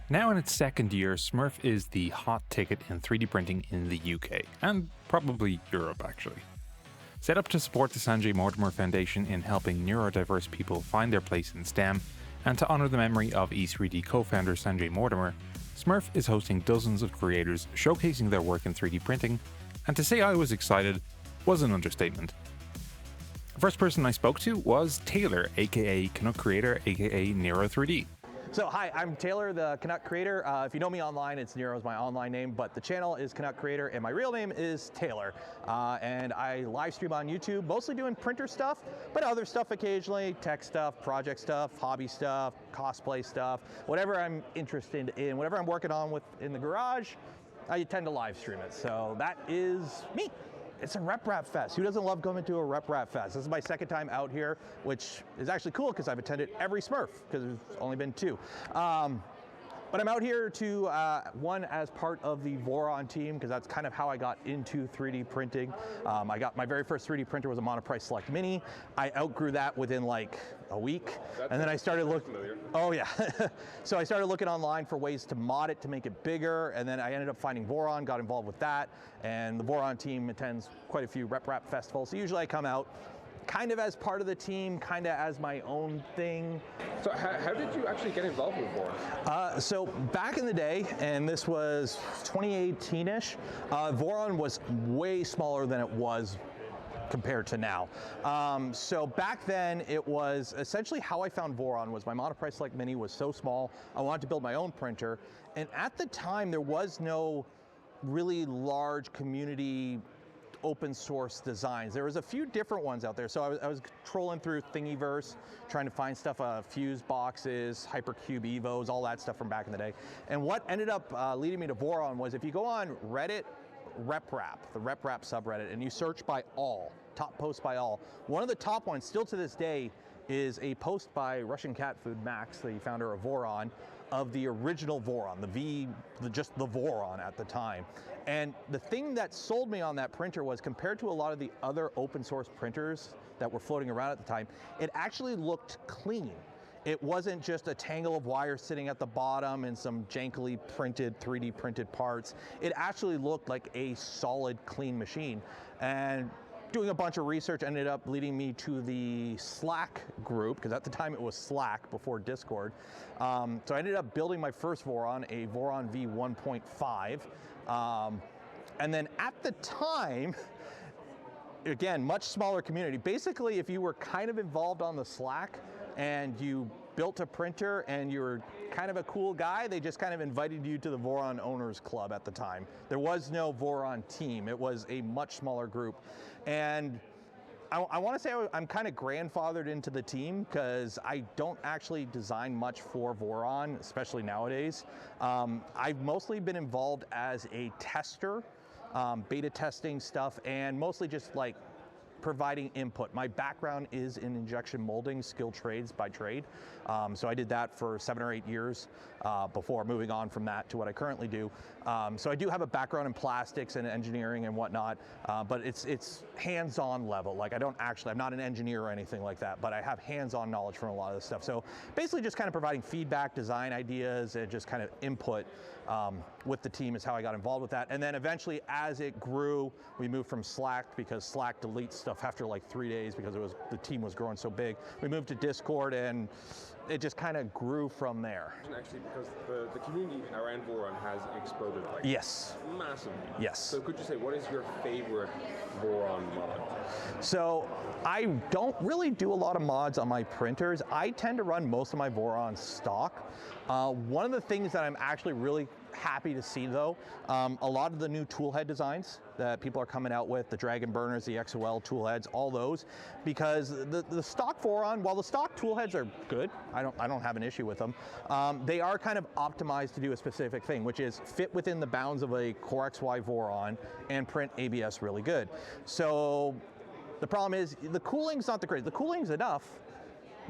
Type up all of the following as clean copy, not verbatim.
Now in its second year, SMRRF is the hot ticket in 3D printing in the UK, and probably Europe actually. Set up to support the Sanjay Mortimer Foundation in helping neurodiverse people find their place in STEM, and to honour the memory of E3D co-founder Sanjay Mortimer, SMRRF is hosting dozens of creators showcasing their work in 3D printing, and to say I was excited was an understatement. The first person I spoke to was Taylor, aka Canuck creator, aka Nero3D. So hi, I'm Taylor, the Canuck creator. If you know me online, it's Nero is my online name, but the channel is Canuck creator and my real name is Taylor. And I live stream on YouTube, mostly doing printer stuff, but other stuff occasionally, tech stuff, project stuff, hobby stuff, cosplay stuff, whatever I'm interested in, whatever I'm working on in the garage, I tend to live stream it. So that is me. It's a RepRap Fest. Who doesn't love coming to a RepRap Fest? This is my second time out here, which is actually cool because I've attended every SMRRF, because there's only been two. But I'm out here to, one, as part of the Voron team, because that's kind of how I got into 3D printing. I got my very first 3D printer was a Monoprice Select Mini. I outgrew that within like a week, and then I started looking. Oh yeah. So I started looking online for ways to mod it to make it bigger, and then I ended up finding Voron, got involved with that, and the Voron team attends quite a few RepRap festivals. So usually I come out kind of as part of the team, kind of as my own thing. So how did you actually get involved with Voron? So back in the day, and this was 2018-ish, Voron was way smaller than it was compared to now. So back then, it was essentially how I found Voron was my Monoprice Select Mini was so small, I wanted to build my own printer, and at the time, there was no really large community open source designs. There was a few different ones out there. So I was trolling through Thingiverse, trying to find stuff, Fuse boxes, Hypercube Evos, all that stuff from back in the day. And what ended up leading me to Voron was if you go on Reddit, RepRap, the RepRap subreddit, and you search by all, top posts by all, one of the top ones still to this day is a post by Russian Cat Food Max, the founder of Voron, of the original Voron, just the Voron at the time. And the thing that sold me on that printer was, compared to a lot of the other open source printers that were floating around at the time, it actually looked clean. It wasn't just a tangle of wires sitting at the bottom and some jankily printed, 3D printed parts. It actually looked like a solid, clean machine. And doing a bunch of research ended up leading me to the Slack group, because at the time it was Slack before Discord. So I ended up building my first Voron, a Voron V1.5. And then at the time, again, much smaller community. Basically, if you were kind of involved on the Slack and you built a printer and you were kind of a cool guy, they just kind of invited you to the Voron Owners Club at the time. There was no Voron team. It was a much smaller group. And I want to say I'm kind of grandfathered into the team, because I don't actually design much for Voron, especially nowadays. I've mostly been involved as a tester, beta testing stuff, and mostly just like providing input. My background is in injection molding, skilled trades by trade. So I did that for 7 or 8 years before moving on from that to what I currently do. So I do have a background in plastics and engineering and whatnot, but it's hands-on level. Like I'm not an engineer or anything like that, but I have hands-on knowledge from a lot of this stuff. So basically just kind of providing feedback, design ideas, and just kind of input with the team is how I got involved with that. And then eventually, as it grew, we moved from Slack, because Slack deletes stuff after like 3 days because the team was growing so big. We moved to Discord, and it just kind of grew from there. Actually, because the community around Voron has exploded. Like, yes. Massively. Yes. So could you say, what is your favorite Voron mod? So I don't really do a lot of mods on my printers. I tend to run most of my Voron stock. One of the things that I'm actually really happy to see, though, a lot of the new toolhead designs that people are coming out with, the Dragon Burners, the XOL toolheads, all those, because the stock Voron, while the stock toolheads are good, I don't have an issue with them, they are kind of optimized to do a specific thing, which is fit within the bounds of a Core XY Voron and print ABS really good. So the problem is the cooling's not the greatest. The cooling's enough,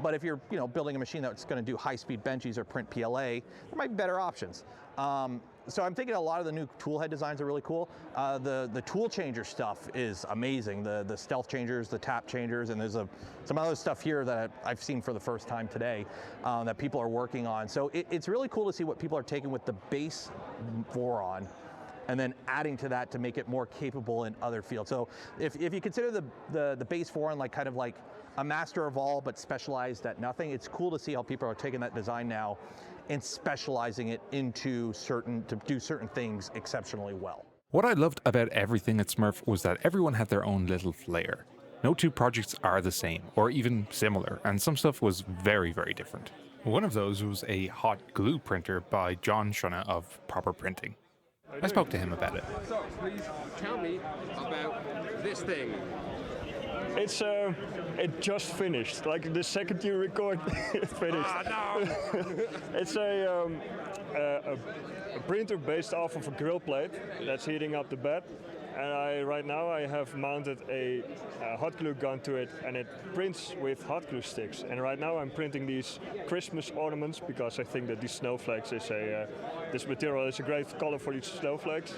but if you're building a machine that's going to do high-speed benchies or print PLA, there might be better options. So I'm thinking a lot of the new tool head designs are really cool. The tool changer stuff is amazing. The stealth changers, the tap changers, and there's some other stuff here that I've seen for the first time today that people are working on. So it's really cool to see what people are taking with the base Voron and then adding to that to make it more capable in other fields. So if you consider the base Voron like kind of like a master of all but specialized at nothing, it's cool to see how people are taking that design now and specializing it into to do certain things exceptionally well. What I loved about everything at Smurf was that everyone had their own little flair. No two projects are the same, or even similar, and some stuff was very, very different. One of those was a hot glue printer by John Schone of Proper Printing. I spoke to him about it. So, please tell me about this thing. It just finished. Like the second you record, it finished. Ah, no! It's a printer based off of a grill plate that's heating up the bed. And right now I have mounted a hot glue gun to it, and it prints with hot glue sticks. And right now I'm printing these Christmas ornaments because I think that these snowflakes is this material is a great color for these snowflakes.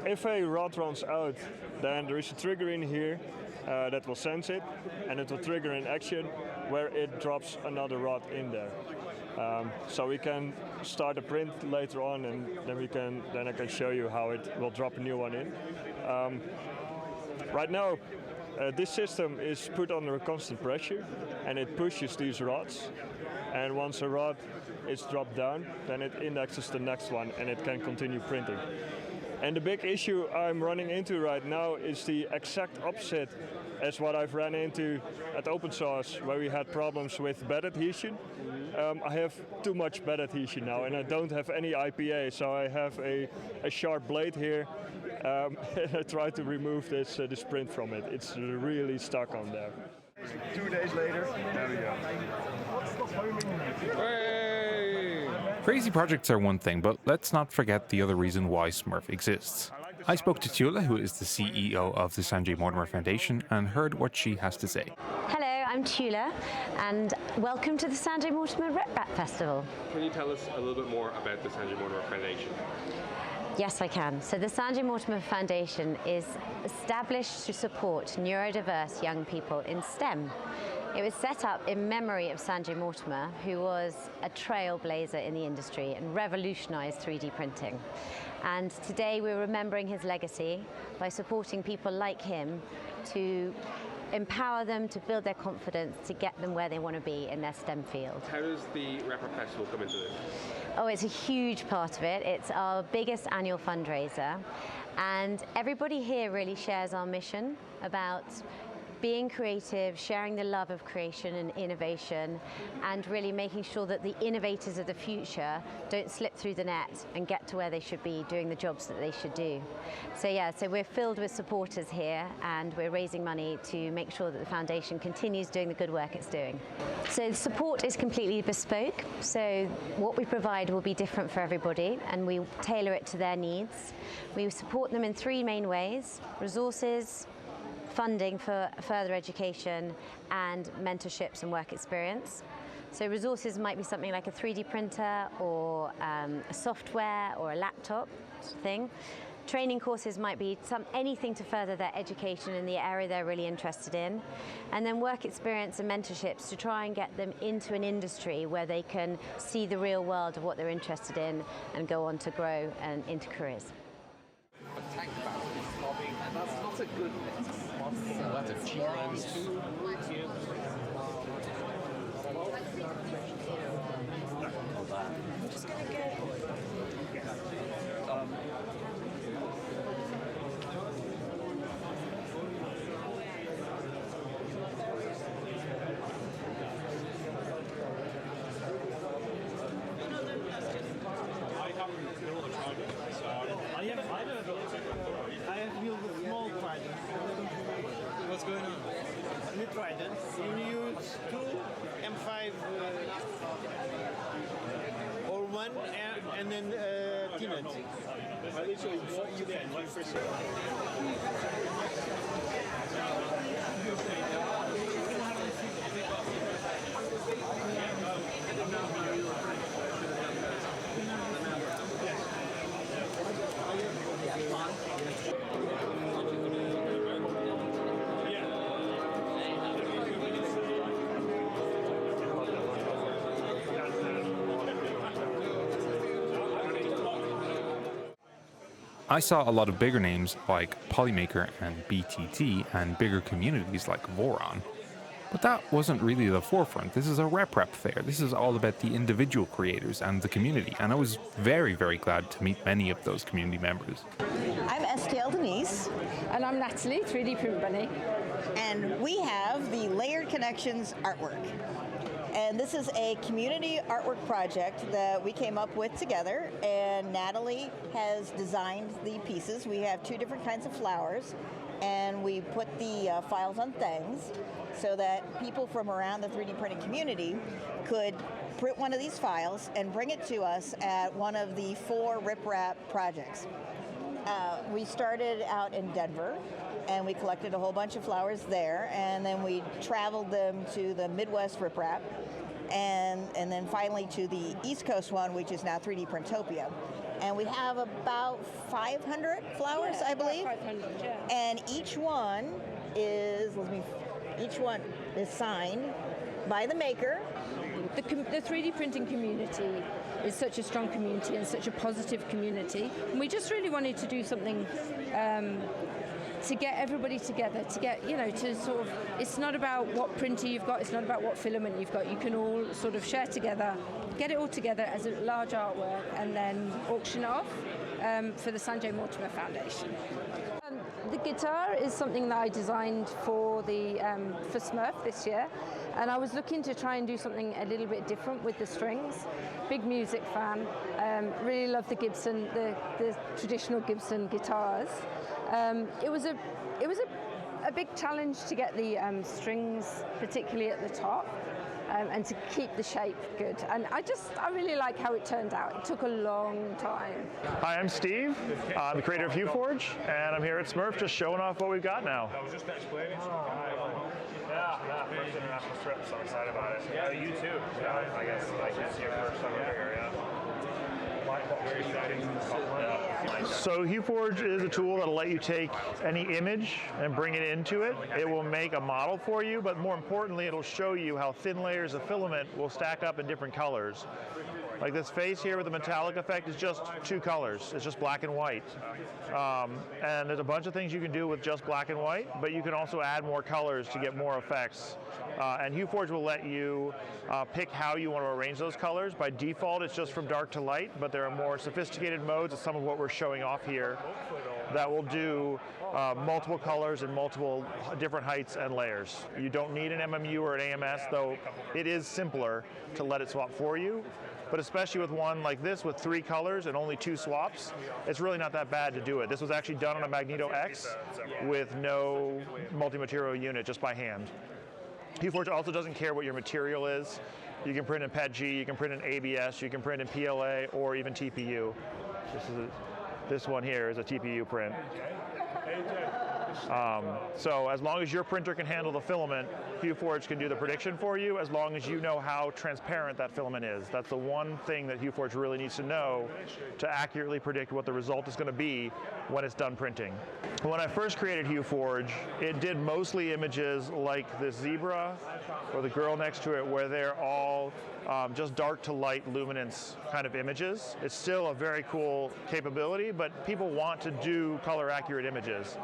If a rod runs out, then there is a trigger in here that will sense it, and it will trigger an action where it drops another rod in there. So we can start a print later on, and then I can show you how it will drop a new one in. Right now, this system is put under a constant pressure, and it pushes these rods. And once a rod is dropped down, then it indexes the next one, and it can continue printing. And the big issue I'm running into right now is the exact opposite as what I've ran into at open source, where we had problems with bed adhesion. I have too much bed adhesion now, and I don't have any IPA, so I have a sharp blade here. And I try to remove this print from it. It's really stuck on there. 2 days later, there we go. Crazy projects are one thing, but let's not forget the other reason why Smurf exists. I spoke to Teula, who is the CEO of the Sanjay Mortimer Foundation, and heard what she has to say. Hello, I'm Teula, and welcome to the Sanjay Mortimer RepRap Festival. Can you tell us a little bit more about the Sanjay Mortimer Foundation? Yes, I can. So the Sanjay Mortimer Foundation is established to support neurodiverse young people in STEM. It was set up in memory of Sanjay Mortimer, who was a trailblazer in the industry and revolutionized 3D printing. And today we're remembering his legacy by supporting people like him to empower them to build their confidence, to get them where they want to be in their STEM field. How does the RepRap Festival come into this? Oh, it's a huge part of it. It's our biggest annual fundraiser. And everybody here really shares our mission about being creative, sharing the love of creation and innovation, and really making sure that the innovators of the future don't slip through the net and get to where they should be doing the jobs that they should do. So yeah, so we're filled with supporters here, and we're raising money to make sure that the foundation continues doing the good work it's doing. So the support is completely bespoke, so what we provide will be different for everybody, and we tailor it to their needs. We support them in 3 main ways: resources, funding for further education, and mentorships and work experience. So resources might be something like a 3D printer or a software or a laptop thing. Training courses might be anything to further their education in the area they're really interested in. And then work experience and mentorships to try and get them into an industry where they can see the real world of what they're interested in and go on to grow and into careers. That's not a good that's a challenge. I'm just going to get What's going on? We tried it. You use 2 M5 or 1 and then T-Net. You can first. I saw a lot of bigger names like Polymaker and BTT and bigger communities like Voron. But that wasn't really the forefront. This is a RepRap fair. This is all about the individual creators and the community, and I was very, very glad to meet many of those community members. I'm STLDenise. And I'm Natalie, 3D Print Bunny. And we have the Layered Connections artwork. And this is a community artwork project that we came up with together, and Natalie has designed the pieces. We have 2 different kinds of flowers, and we put the files on things so that people from around the 3D printing community could print one of these files and bring it to us at one of the 4 RepRap projects. We started out in Denver, and we collected a whole bunch of flowers there, and then we traveled them to the Midwest RepRap, and then finally to the East Coast one, which is now 3D Printopia. And we have about 500 flowers, I believe. 500, yeah. And each one is signed by the maker. The 3D printing community is such a strong community and such a positive community. And we just really wanted to do something to get everybody together, to get, to sort of, it's not about what printer you've got, it's not about what filament you've got. You can all sort of share together, get it all together as a large artwork, and then auction it off for the Sanjay Mortimer Foundation. The guitar is something that I designed for for SMRRF this year, and I was looking to try and do something a little bit different with the strings. Big music fan, really love the Gibson, the traditional Gibson guitars. It was a big challenge to get the strings, particularly at the top, and to keep the shape good. And I really like how it turned out. It took a long time. Hi, I'm Steve. I'm the creator of Hueforge, and I'm here at SMRRF just showing off what we've got now. I was just explaining to Yeah, first international trip, so I'm excited about it. You too. Yeah, I guess it's your first time here, yeah. So Hueforge is a tool that'll let you take any image and bring it into it. It will make a model for you, but more importantly, it'll show you how thin layers of filament will stack up in different colors. Like this face here with the metallic effect is just 2 colors. It's just black and white. And there's a bunch of things you can do with just black and white, but you can also add more colors to get more effects. And Hueforge will let you pick how you want to arrange those colors. By default, it's just from dark to light, but there are more sophisticated modes of some of what we're showing off here that will do multiple colors and multiple different heights and layers. You don't need an MMU or an AMS, though it is simpler to let it swap for you. But especially with one like this with 3 colors and only 2 swaps, it's really not that bad to do it. This was actually done on a Magneto X with no multi-material unit, just by hand. Hueforge also doesn't care what your material is. You can print in PETG, you can print in ABS, you can print in PLA, or even TPU. This one here is a TPU print. So as long as your printer can handle the filament, Hueforge can do the prediction for you, as long as you know how transparent that filament is. That's the one thing that Hueforge really needs to know to accurately predict what the result is going to be when it's done printing. When I first created Hueforge, it did mostly images like this zebra or the girl next to it, where they're all just dark to light luminance kind of images. It's still a very cool capability, but people want to do color accurate images.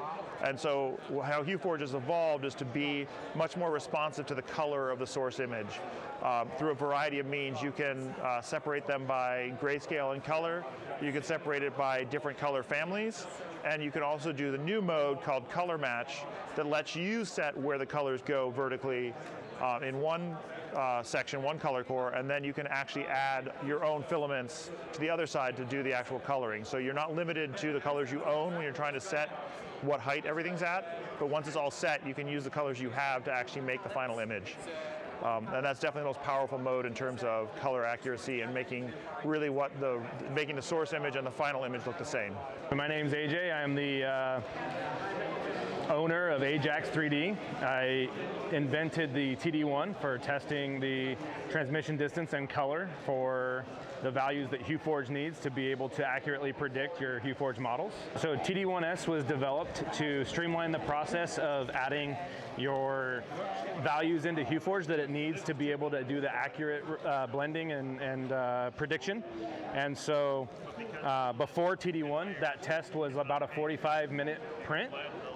And so how Hueforge has evolved is to be much more responsive to the color of the source image. Through a variety of means, you can separate them by grayscale and color. You can separate it by different color families. And you can also do the new mode called Color Match that lets you set where the colors go vertically in one section, one color core, and then you can actually add your own filaments to the other side to do the actual coloring. So you're not limited to the colors you own when you're trying to set what height everything's at, but once it's all set, you can use the colors you have to actually make the final image. And that's definitely the most powerful mode in terms of color accuracy and making really making the source image and the final image look the same. My name's AJ. I'm the owner of Ajax 3D. I invented the TD1 for testing the transmission distance and color for the values that Hueforge needs to be able to accurately predict your Hueforge models. So TD1S was developed to streamline the process of adding your values into Hueforge that it needs to be able to do the accurate blending and prediction. And so Before TD1, that test was about a 45-minute print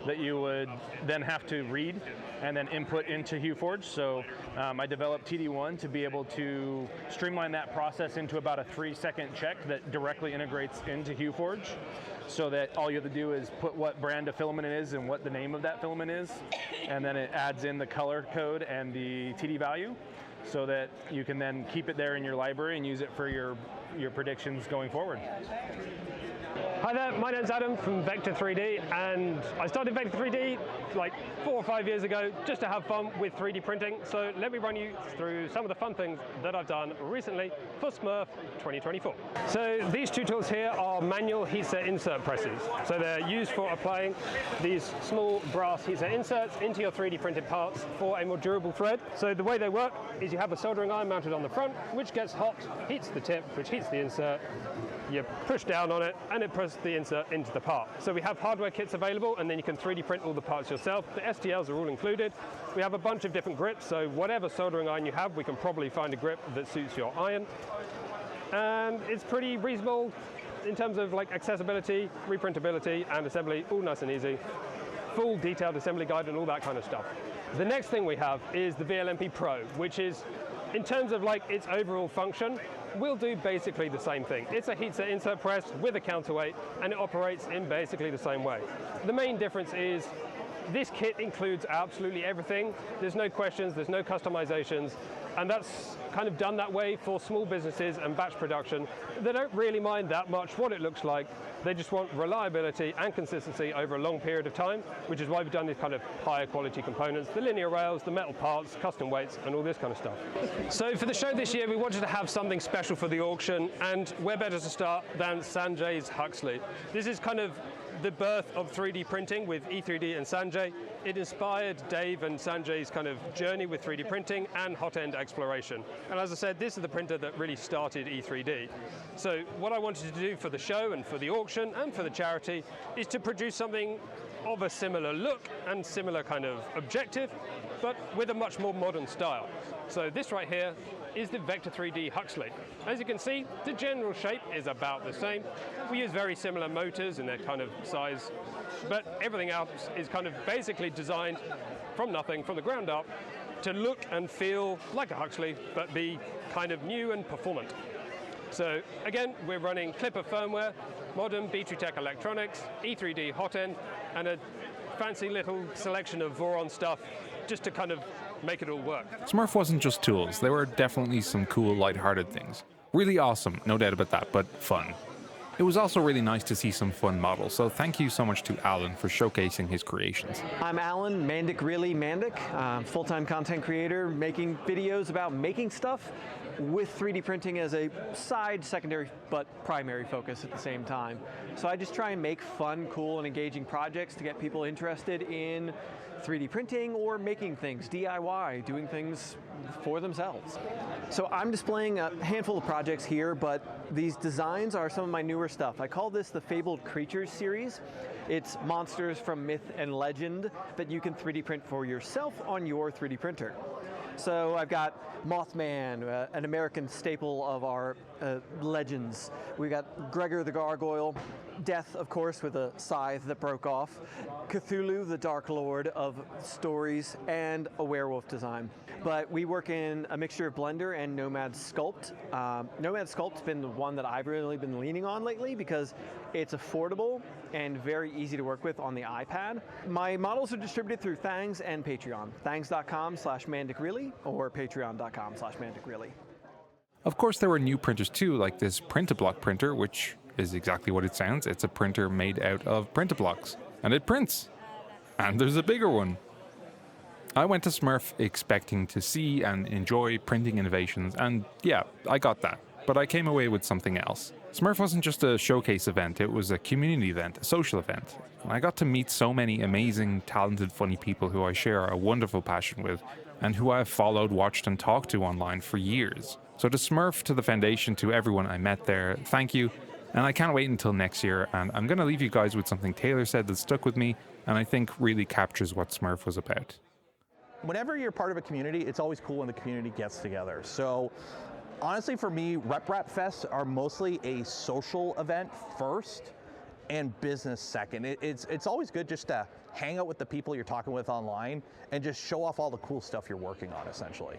that you would then have to read and then input into Hueforge. So I developed TD1 to be able to streamline that process into about a 3-second check that directly integrates into Hueforge, so that all you have to do is put what brand of filament it is and what the name of that filament is, and then it adds in the color code and the TD value, so that you can then keep it there in your library and use it for your predictions going forward. Hi there, my name's Adam from Vector 3D, and I started Vector 3D like 4 or 5 years ago just to have fun with 3D printing. So let me run you through some of the fun things that I've done recently for SMRRF 2024. So these two tools here are manual heatset insert presses. So they're used for applying these small brass heatset inserts into your 3D printed parts for a more durable thread. So the way they work is you have a soldering iron mounted on the front, which gets hot, heats the tip, which heats the insert. You push down on it and it presses the insert into the part. So we have hardware kits available, and then you can 3D print all the parts yourself. The STLs are all included. We have a bunch of different grips, so whatever soldering iron you have, we can probably find a grip that suits your iron. And it's pretty reasonable in terms of like accessibility, reprintability, and assembly, all nice and easy. Full detailed assembly guide and all that kind of stuff. The next thing we have is the VLMP Pro, which is, in terms of like its overall function, will do basically the same thing. It's a heatset insert press with a counterweight, and it operates in basically the same way. The main difference is this kit includes absolutely everything. There's no questions, there's no customizations, and that's kind of done that way for small businesses and batch production. They don't really mind that much what it looks like. They just want reliability and consistency over a long period of time, which is why we've done these kind of higher quality components, the linear rails, the metal parts, custom weights, and all this kind of stuff. So for the show this year, we wanted to have something special for the auction, and where better to start than Sanjay's Huxley. This is kind of the birth of 3D printing with E3D and Sanjay. It inspired Dave and Sanjay's kind of journey with 3D printing and hot-end exploration. And as I said, this is the printer that really started E3D. So what I wanted to do for the show and for the auction and for the charity is to produce something of a similar look and similar kind of objective, but with a much more modern style. So this right here is the Vector 3D Huxley. As you can see, the general shape is about the same. We use very similar motors in their kind of size, but everything else is kind of basically designed from nothing, from the ground up, to look and feel like a Huxley, but be kind of new and performant. So again, we're running Clipper firmware, modern B2Tech electronics, E3D hot end, and a fancy little selection of Voron stuff just to kind of make it all work. SMRRF wasn't just tools, there were definitely some cool light-hearted things. Really awesome, no doubt about that, but fun. It was also really nice to see some fun models, so thank you so much to Alan for showcasing his creations. I'm Alan, MandicReally Mandic, full-time content creator, making videos about making stuff with 3D printing as a side, secondary, but primary focus at the same time. So I just try and make fun, cool, and engaging projects to get people interested in 3D printing or making things, DIY, doing things for themselves. So I'm displaying a handful of projects here, but these designs are some of my newer stuff. I call this the Fabled Creatures series. It's monsters from myth and legend that you can 3D print for yourself on your 3D printer. So I've got Mothman, an American staple of our legends. We've got Gregor the Gargoyle, Death, of course, with a scythe that broke off, Cthulhu, the Dark Lord of stories, and a werewolf design. But we work in a mixture of Blender and Nomad Sculpt. Nomad Sculpt's been the one that I've really been leaning on lately because it's affordable and very easy to work with on the iPad. My models are distributed through Thangs and Patreon. Thangs.com/MandicReally or Patreon.com/MandicReally. Of course, there were new printers too, like this Printablock printer, which is exactly what it sounds. It's a printer made out of Printablocks, and it prints. And there's a bigger one. I went to SMRRF expecting to see and enjoy printing innovations, and yeah, I got that. But I came away with something else. SMRRF wasn't just a showcase event, it was a community event, a social event. And I got to meet so many amazing, talented, funny people who I share a wonderful passion with, and who I've followed, watched, and talked to online for years. So to SMRRF, to the Foundation, to everyone I met there, thank you. And I can't wait until next year, and I'm going to leave you guys with something Taylor said that stuck with me, and I think really captures what SMRRF was about. Whenever you're part of a community, it's always cool when the community gets together. So Honestly, for me, RepRap Fests are mostly a social event first and business second. It's always good just to hang out with the people you're talking with online and just show off all the cool stuff you're working on, essentially.